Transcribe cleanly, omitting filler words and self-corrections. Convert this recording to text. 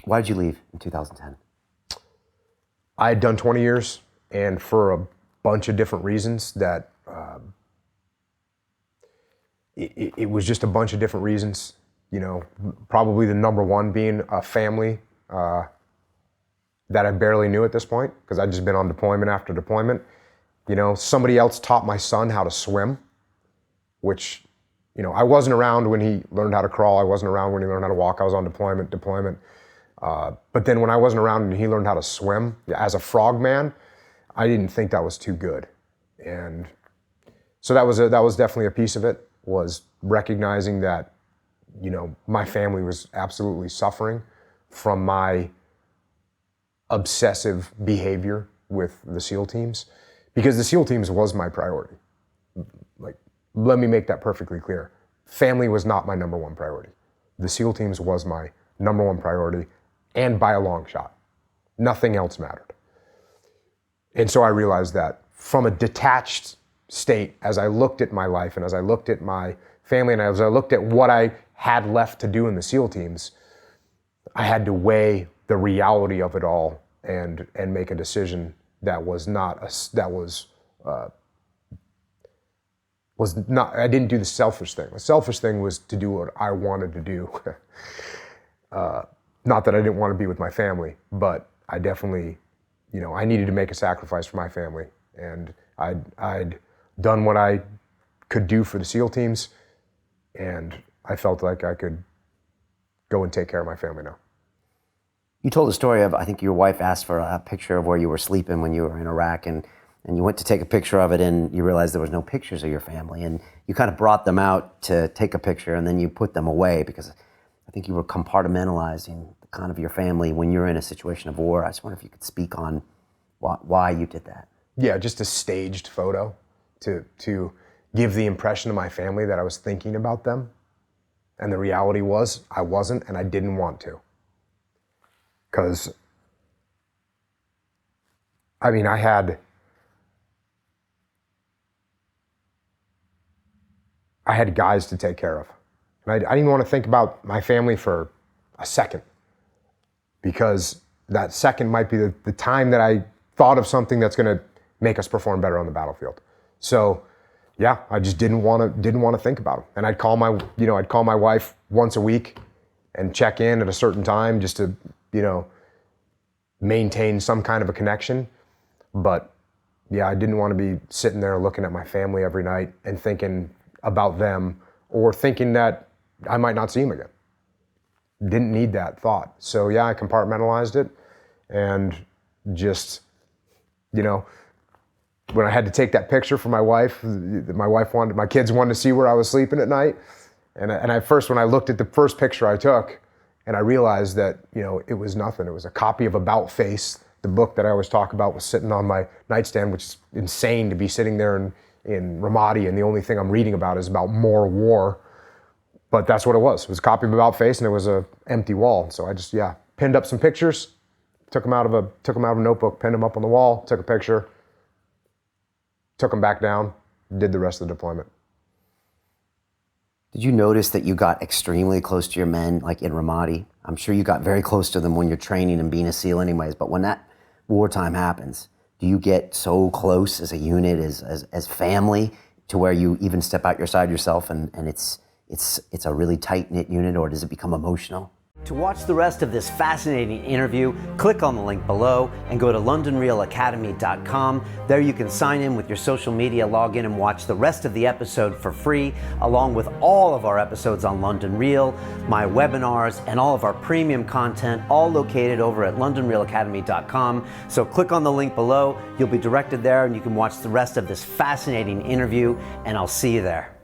Why did you leave in 2010? I had done 20 years, and for a bunch of different reasons that it was just a bunch of different reasons. You know, probably the number one being a family that I barely knew at this point, because I'd just been on deployment after deployment. You know, somebody else taught my son how to swim, which, you know, I wasn't around when he learned how to crawl. I wasn't around when he learned how to walk. I was on deployment. But then when I wasn't around and he learned how to swim, as a frogman, I didn't think that was too good. And so that was definitely a piece of it, was recognizing that, you know, my family was absolutely suffering from my obsessive behavior with the SEAL teams, because the SEAL teams was my priority. Like, let me make that perfectly clear. Family was not my number one priority. The SEAL teams was my number one priority, and by a long shot. Nothing else mattered. And so I realized that from a detached state, as I looked at my life and as I looked at my family and as I looked at what I had left to do in the SEAL teams, I had to weigh the reality of it all and make a decision that was not I didn't do the selfish thing. The selfish thing was to do what I wanted to do. Not that I didn't want to be with my family, but I definitely, you know, I needed to make a sacrifice for my family. And I'd done what I could do for the SEAL teams, and I felt like I could go and take care of my family now. You told the story of, I think your wife asked for a picture of where you were sleeping when you were in Iraq, and you went to take a picture of it, and you realized there was no pictures of your family, and you kind of brought them out to take a picture, and then you put them away because I think you were compartmentalizing kind of your family when you're in a situation of war. I just wonder if you could speak on why you did that. Yeah, just a staged photo to give the impression to my family that I was thinking about them. And the reality was I wasn't, and I didn't want to. Because, I mean, I had guys to take care of. And I didn't even want to think about my family for a second, because that second might be the time that I thought of something that's going to make us perform better on the battlefield. So, yeah, I just didn't want to think about it. And I'd call my wife once a week and check in at a certain time just to, you know, maintain some kind of a connection. But yeah, I didn't want to be sitting there looking at my family every night and thinking about them, or thinking that I might not see them again. Didn't need that thought. So yeah, I compartmentalized it, and just, you know, when I had to take that picture for my wife, my kids wanted to see where I was sleeping at night. And when I looked at the first picture I took, and I realized that, you know, it was nothing. It was a copy of About Face. The book that I always talk about was sitting on my nightstand, which is insane to be sitting there in Ramadi, and the only thing I'm reading about is about more war. But that's what it was. It was a copy of About Face, and it was an empty wall. So I just, pinned up some pictures, took them out of a notebook, pinned them up on the wall, took a picture, took them back down, did the rest of the deployment. Did you notice that you got extremely close to your men, like in Ramadi? I'm sure you got very close to them when you're training and being a SEAL anyways, but when that wartime happens, do you get so close as a unit, as family, to where you even step out your side yourself and it's a really tight-knit unit, or does it become emotional? To watch the rest of this fascinating interview, click on the link below and go to LondonRealAcademy.com. There you can sign in with your social media, log in and watch the rest of the episode for free, along with all of our episodes on London Real, my webinars, and all of our premium content, all located over at LondonRealAcademy.com. So click on the link below, you'll be directed there, and you can watch the rest of this fascinating interview, and I'll see you there.